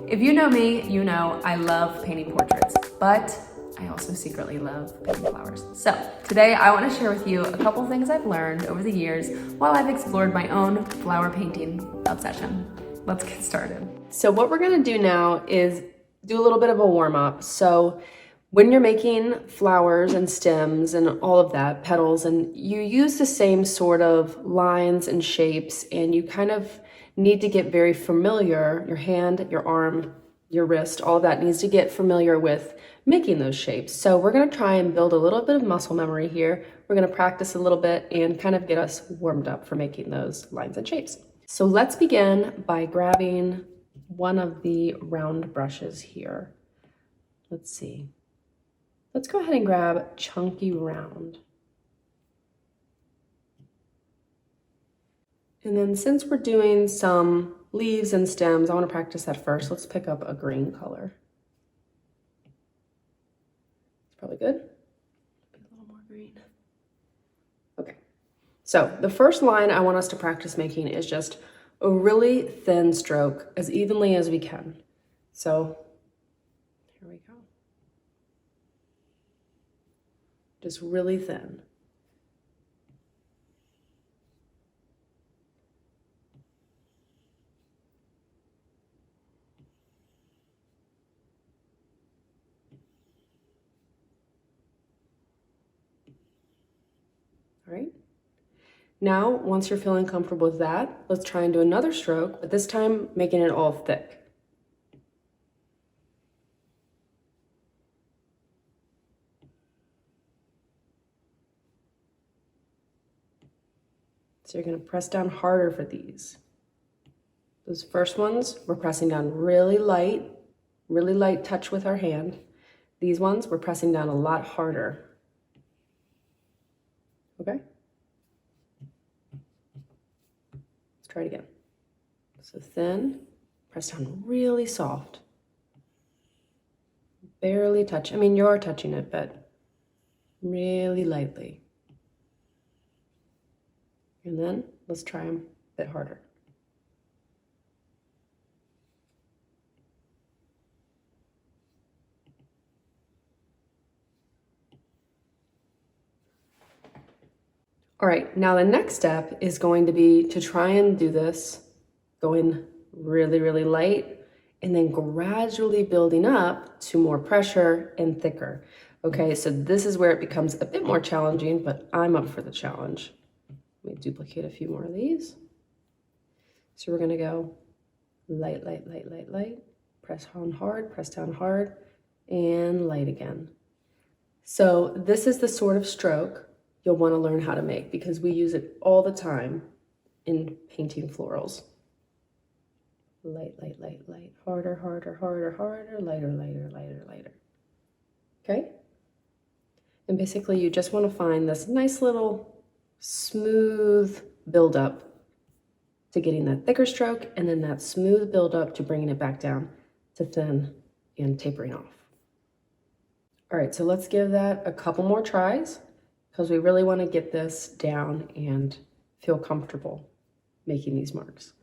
If you know me, you know I love painting portraits, but I also secretly love painting flowers. So today I want to share with you a couple things I've learned over the years while I've explored my own flower painting obsession. Let's get started. So what we're gonna do now is do a little bit of a warm up. So when you're making flowers and stems and all of that, petals, and you use the same sort of lines and shapes, and you kind of need to get very familiar, your hand, your arm, your wrist, all of that needs to get familiar with making those shapes. So we're gonna try and build a little bit of muscle memory here. We're gonna practice a little bit and kind of get us warmed up for making those lines and shapes. So let's begin by grabbing one of the round brushes here. Let's see. Let's go ahead and grab Chunky Round. And then since we're doing some leaves and stems, I want to practice that first. Let's pick up a green color. It's probably good. A little more green. Okay. So the first line I want us to practice making is just a really thin stroke as evenly as we can. So here we go. Just really thin. All right. Now, once you're feeling comfortable with that, let's try and do another stroke, but this time making it all thick. So you're going to press down harder for these. Those first ones, we're pressing down really light touch with our hand. These ones, we're pressing down a lot harder. Okay? Let's try it again. So thin, press down really soft. Barely touch. I mean, you are touching it, but really lightly. And then let's try them a bit harder. All right, now the next step is going to be to try and do this going really light and then gradually building up to more pressure and thicker. Okay, so this is where it becomes a bit more challenging, but I'm up for the challenge. Let me duplicate a few more of these. So we're gonna go light, press down hard, and light again. So this is the sort of stroke you'll want to learn how to make because we use it all the time in painting florals. Light, harder, lighter. Okay? And basically you just want to find this nice little smooth buildup to getting that thicker stroke and then that smooth buildup to bringing it back down to thin and tapering off. All right, so let's give that a couple more tries because we really want to get this down and feel comfortable making these marks.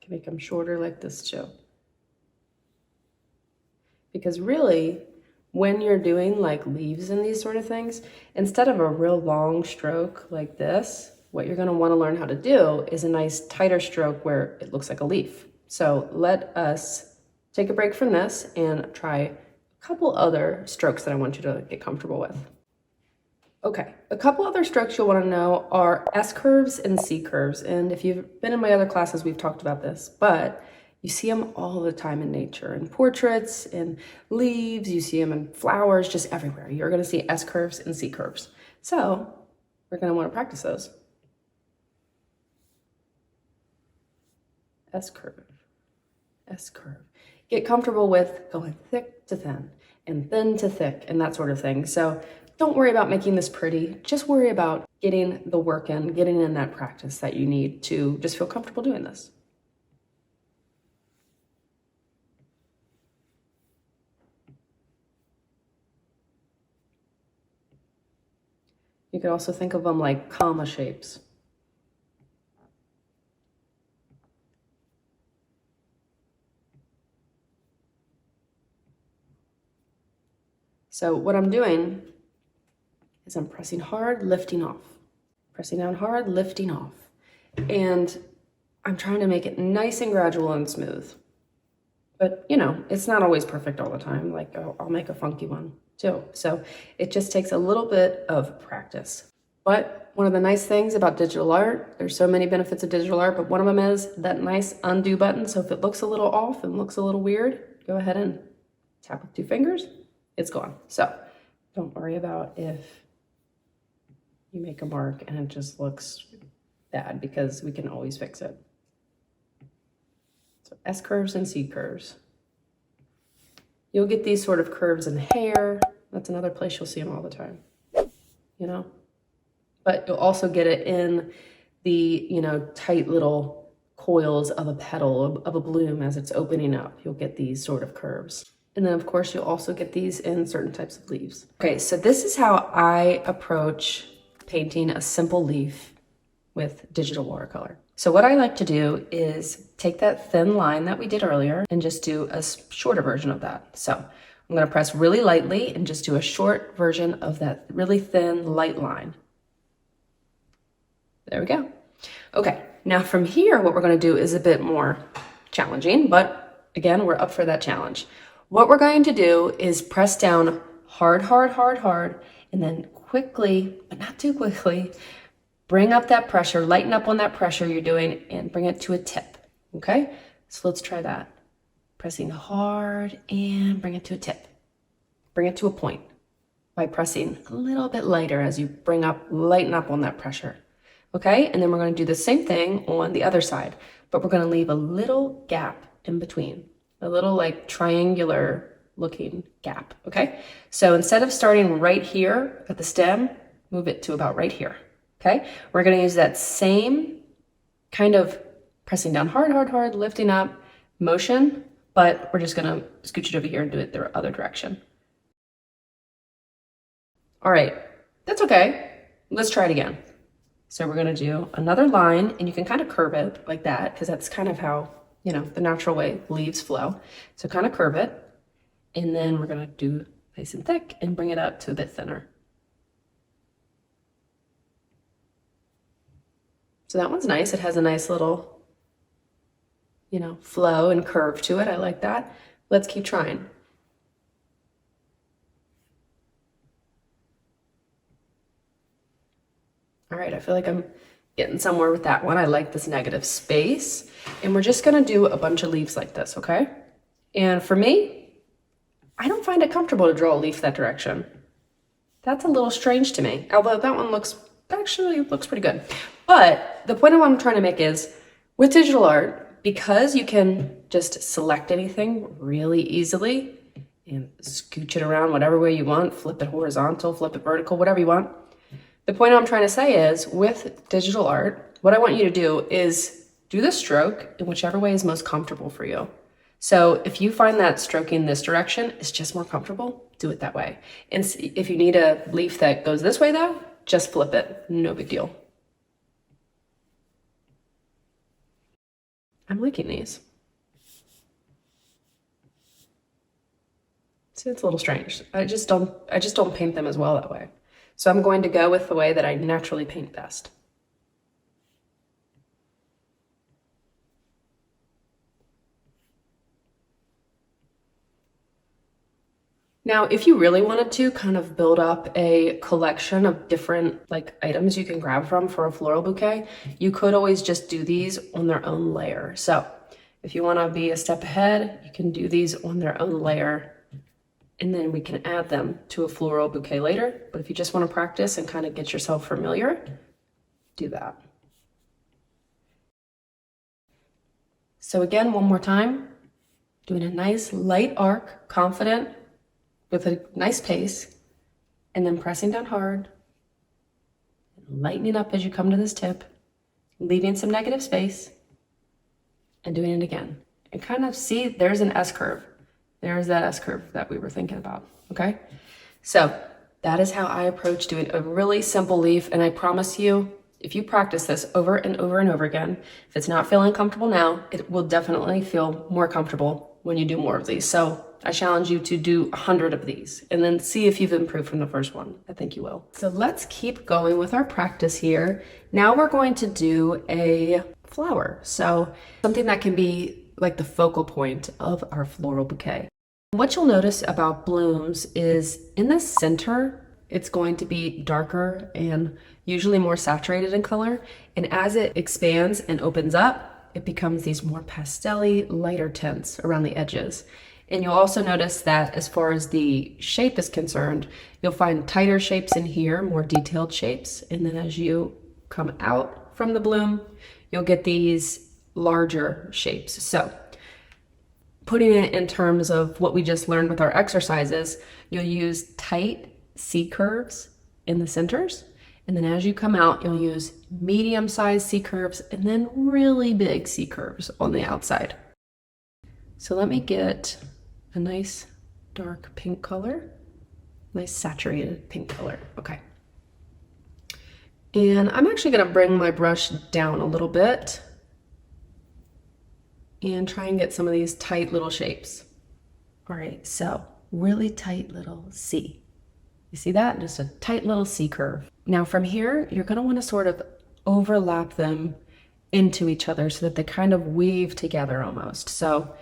Can make them shorter like this too. Because really, when you're doing like leaves and these sort of things, instead of a real long stroke like this, what you're going to want to learn how to do is a nice tighter stroke where it looks like a leaf. So let us take a break from this and try a couple other strokes that I want you to get comfortable with. Okay, a couple other strokes you'll want to know are S curves and C curves. And if you've been in my other classes, we've talked about this, but you see them all the time in nature, in portraits, in leaves, you see them in flowers, just everywhere. You're going to see S curves and C curves. So we're going to want to practice those. S curve, S curve. Get comfortable with going thick to thin and thin to thick and that sort of thing. So don't worry about making this pretty. Just worry about getting the work in, getting in that practice that you need to just feel comfortable doing this. You could also think of them like comma shapes. So what I'm doing is I'm pressing hard, lifting off. Pressing down hard, lifting off. And I'm trying to make it nice and gradual and smooth. But, you know, it's not always perfect all the time. Like, I'll make a funky one too. So it just takes a little bit of practice. But one of the nice things about digital art, there's so many benefits of digital art, but one of them is that nice undo button. So if it looks a little off and looks a little weird, go ahead and tap with 2 fingers. It's gone. So don't worry about if you make a mark and it just looks bad, because we can always fix it. So S curves and C curves. You'll get these sort of curves in hair. That's another place you'll see them all the time, you know? But you'll also get it in the, you know, tight little coils of a petal, of a bloom as it's opening up. You'll get these sort of curves. And then of course you'll also get these in certain types of leaves. Okay, so this is how I approach painting a simple leaf with digital watercolor. So what I like to do is take that thin line that we did earlier and just do a shorter version of that. So I'm gonna press really lightly and just do a short version of that really thin, light line. There we go. Okay, now from here, what we're gonna do is a bit more challenging, but again, we're up for that challenge. What we're going to do is press down hard, hard, hard, hard, and then quickly, but not too quickly, bring up that pressure, lighten up on that pressure you're doing, and bring it to a tip, okay? So let's try that. Pressing hard and bring it to a tip. Bring it to a point by pressing a little bit lighter as you bring up, lighten up on that pressure, okay? And then we're gonna do the same thing on the other side, but we're gonna leave a little gap in between, a little like triangular looking gap, okay? So instead of starting right here at the stem, move it to about right here. Okay, we're gonna use that same kind of pressing down hard, hard, hard, lifting up motion, but we're just gonna scooch it over here and do it the other direction. All right, that's okay. Let's try it again. So we're gonna do another line, and you can kind of curve it like that, because that's kind of how, you know, the natural way leaves flow. So kind of curve it, and then we're gonna do nice and thick and bring it up to a bit thinner. So that one's nice. It has a nice little, you know, flow and curve to it. I like that. Let's keep trying. All right, I feel like I'm getting somewhere with that one. I like this negative space. And we're just gonna do a bunch of leaves like this, okay? And for me, I don't find it comfortable to draw a leaf that direction. That's a little strange to me, although that one actually looks pretty good. But the point of what I'm trying to make is, with digital art, because you can just select anything really easily and scooch it around whatever way you want, flip it horizontal, flip it vertical, whatever you want. The point I'm trying to say is, with digital art, what I want you to do is do the stroke in whichever way is most comfortable for you. So if you find that stroking this direction is just more comfortable, do it that way. And if you need a leaf that goes this way though, just flip it, no big deal. I'm liking these. See, it's a little strange. I just don't paint them as well that way. So I'm going to go with the way that I naturally paint best. Now, if you really wanted to kind of build up a collection of different like items you can grab from for a floral bouquet, you could always just do these on their own layer. So if you want to be a step ahead, you can do these on their own layer, and then we can add them to a floral bouquet later. But if you just want to practice and kind of get yourself familiar, do that. So again, one more time, doing a nice light arc, confident, with a nice pace, and then pressing down hard, lightening up as you come to this tip, leaving some negative space, and doing it again. And kind of see, there's an S curve. There's that S curve that we were thinking about, okay? So That is how I approach doing a really simple leaf, and I promise you, if you practice this over and over and over again, if it's not feeling comfortable now, it will definitely feel more comfortable when you do more of these. So I challenge you to do 100 of these and then see if you've improved from the first one. I think you will. So let's keep going with our practice here. Now we're going to do a flower. So something that can be like the focal point of our floral bouquet. What you'll notice about blooms is in the center, it's going to be darker and usually more saturated in color. And as it expands and opens up, it becomes these more pastel-y, lighter tints around the edges. And you'll also notice that as far as the shape is concerned, you'll find tighter shapes in here, more detailed shapes. And then as you come out from the bloom, you'll get these larger shapes. So putting it in terms of what we just learned with our exercises, you'll use tight C curves in the centers. And then as you come out, you'll use medium-sized C curves and then really big C curves on the outside. So let me get a nice dark pink color, nice saturated pink color. Okay. And I'm actually gonna bring my brush down a little bit and try and get some of these tight little shapes. All right, so really tight little C. You see that? Just a tight little C curve. Now from here, you're gonna wanna sort of overlap them into each other so that they kind of weave together almost. So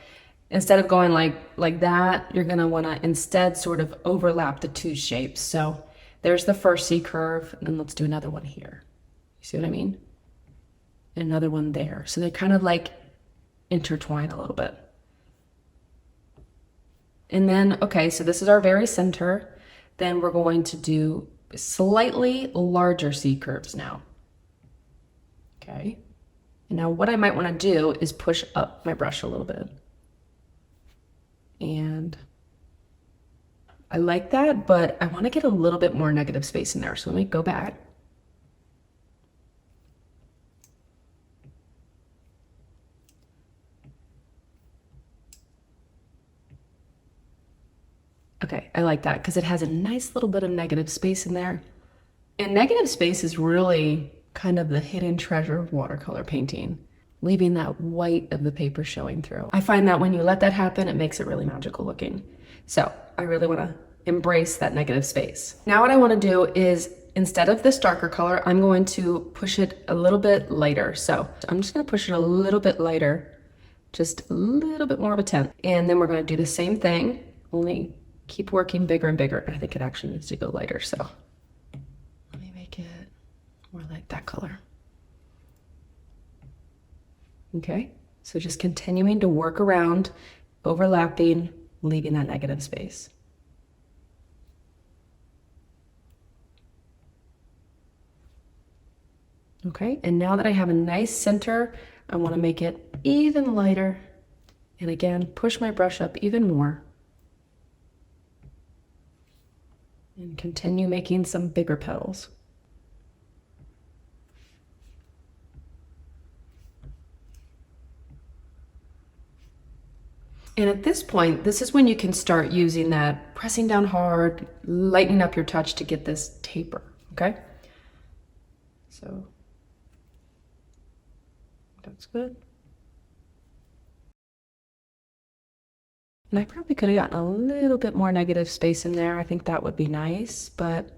instead of going like that, you're gonna wanna instead sort of overlap the two shapes. So there's the first C curve, and then let's do another one here. You see what I mean? Another one there. So they kind of like intertwine a little bit. And then, okay, so this is our very center. Then we're going to do slightly larger C curves now. Okay. And now what I might want to do is push up my brush a little bit. And I like that, but I want to get a little bit more negative space in there. So let me go back. Okay, I like that because it has a nice little bit of negative space in there. And negative space is really kind of the hidden treasure of watercolor painting, leaving that white of the paper showing through. I find that when you let that happen, it makes it really magical looking. So I really want to embrace that negative space. Now what I want to do is, instead of this darker color, I'm going to push it a little bit lighter. So I'm just going to push it a little bit lighter, just a little bit more of a tint. And then we're going to do the same thing, only keep working bigger and bigger. I think it actually needs to go lighter. So let me make it more like that color. Okay, so just continuing to work around, overlapping, leaving that negative space. Okay, and now that I have a nice center, I want to make it even lighter. And again, push my brush up even more. And continue making some bigger petals. And at this point, this is when you can start using that pressing down hard, lightening up your touch to get this taper, okay? So that's good. And I probably could have gotten a little bit more negative space in there. I think that would be nice, but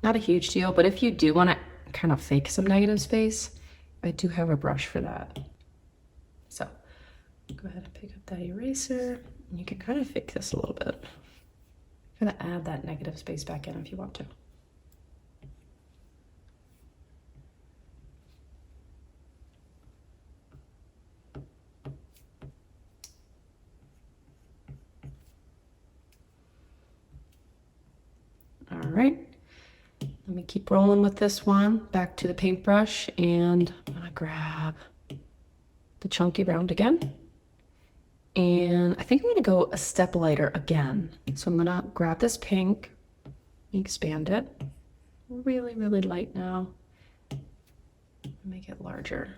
not a huge deal. But if you do want to kind of fake some negative space, I do have a brush for that. So go ahead and pick up that eraser, and you can kind of fake this a little bit. Kind of add that negative space back in if you want to. All right, let me keep rolling with this one. Back to the paintbrush, and I'm gonna grab the chunky round again. And I think I'm gonna go a step lighter again. So I'm gonna grab this pink, expand it, really, really light now, make it larger.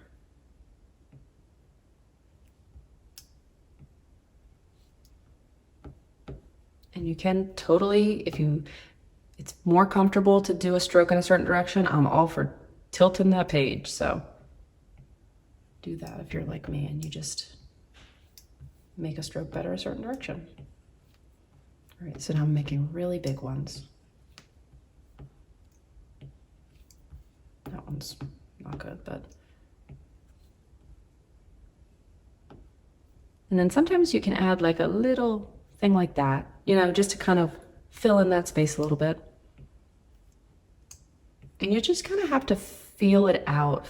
And you can totally, if you it's more comfortable to do a stroke in a certain direction, I'm all for tilting that page. So do that if you're like me and you just make a stroke better a certain direction. All right, so now I'm making really big ones. That one's not good, but. And then sometimes you can add like a little thing like that, you know, just to kind of fill in that space a little bit. And you just kind of have to feel it out.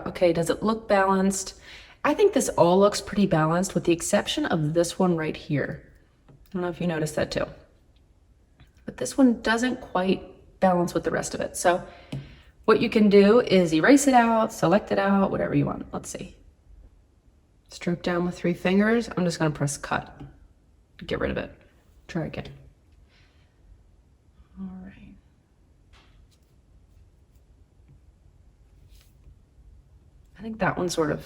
Okay, does it look balanced? I think this all looks pretty balanced with the exception of this one right here. I don't know if you noticed that too. But this one doesn't quite balance with the rest of it. So what you can do is erase it out, select it out, whatever you want. Let's see. Stroke down with 3 fingers. I'm just gonna press cut. Get rid of it. Try again. All right. I think that one sort of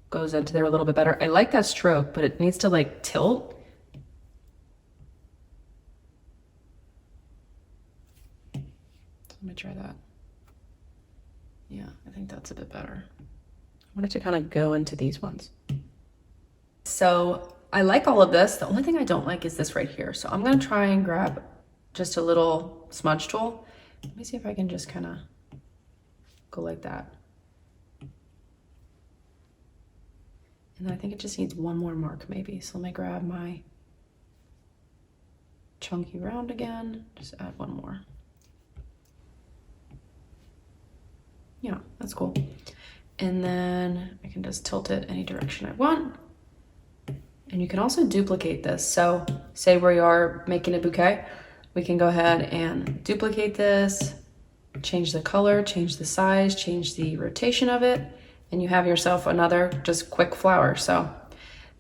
goes into there a little bit better. I like that stroke, but it needs to like tilt. Let me try that. Yeah, I think that's a bit better. I wanted to kind of go into these ones. So I like all of this. The only thing I don't like is this right here. So I'm gonna try and grab just a little smudge tool. Let me see if I can just kind of go like that. And then I think it just needs one more mark maybe. So let me grab my chunky round again, just add one more. Yeah, that's cool. And then I can just tilt it any direction I want. And you can also duplicate this. So say we are making a bouquet, we can go ahead and duplicate this, change the color, change the size, change the rotation of it, and you have yourself another just quick flower. So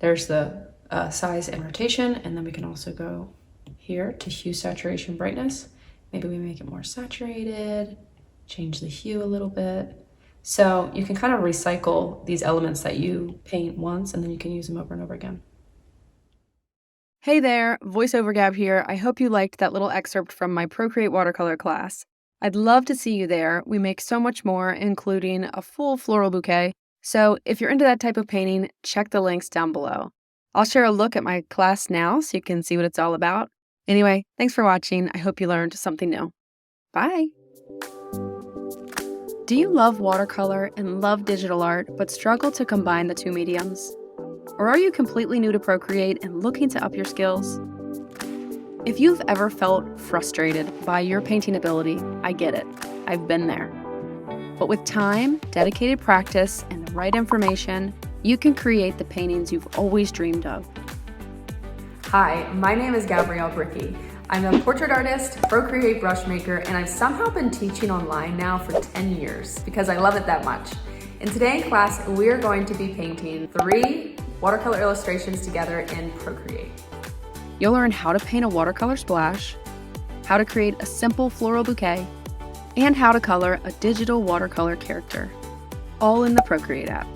there's the size and rotation, and then we can also go here to hue, saturation, brightness. Maybe we make it more saturated, change the hue a little bit. So you can kind of recycle these elements that you paint once, and then you can use them over and over again. Hey there, VoiceOver Gab here. I hope you liked that little excerpt from my Procreate Watercolor class. I'd love to see you there. We make so much more, including a full floral bouquet. So if you're into that type of painting, check the links down below. I'll share a look at my class now so you can see what it's all about. Anyway, thanks for watching. I hope you learned something new. Bye. Do you love watercolor and love digital art, but struggle to combine the two mediums? Or are you completely new to Procreate and looking to up your skills? If you've ever felt frustrated by your painting ability, I get it. I've been there. But with time, dedicated practice, and the right information, you can create the paintings you've always dreamed of. Hi, my name is Gabrielle Brickey. I'm a portrait artist, Procreate brush maker, and I've somehow been teaching online now for 10 years because I love it that much. In today's class, we're going to be painting 3 watercolor illustrations together in Procreate. You'll learn how to paint a watercolor splash, how to create a simple floral bouquet, and how to color a digital watercolor character, all in the Procreate app.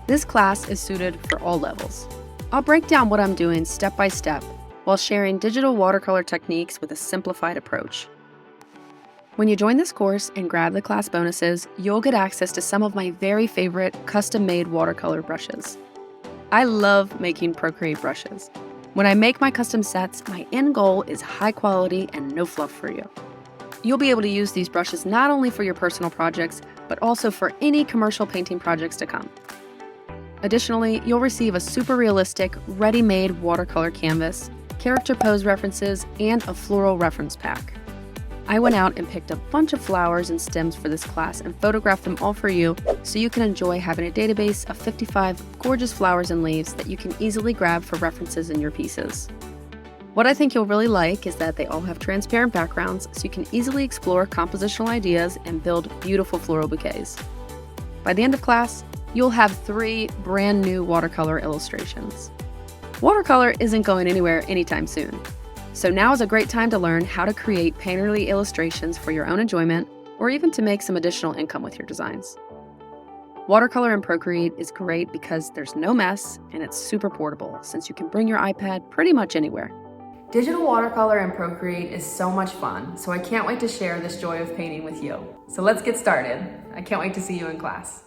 This class is suited for all levels. I'll break down what I'm doing step by step while sharing digital watercolor techniques with a simplified approach. When you join this course and grab the class bonuses, you'll get access to some of my very favorite custom-made watercolor brushes. I love making Procreate brushes. When I make my custom sets, my end goal is high quality and no fluff for you. You'll be able to use these brushes not only for your personal projects, but also for any commercial painting projects to come. Additionally, you'll receive a super realistic, ready-made watercolor canvas, character pose references, and a floral reference pack. I went out and picked a bunch of flowers and stems for this class and photographed them all for you so you can enjoy having a database of 55 gorgeous flowers and leaves that you can easily grab for references in your pieces. What I think you'll really like is that they all have transparent backgrounds so you can easily explore compositional ideas and build beautiful floral bouquets. By the end of class, you'll have 3 brand new watercolor illustrations. Watercolor isn't going anywhere anytime soon. So now is a great time to learn how to create painterly illustrations for your own enjoyment, or even to make some additional income with your designs. Watercolor in Procreate is great because there's no mess and it's super portable since you can bring your iPad pretty much anywhere. Digital watercolor and Procreate is so much fun, so I can't wait to share this joy of painting with you. So let's get started. I can't wait to see you in class.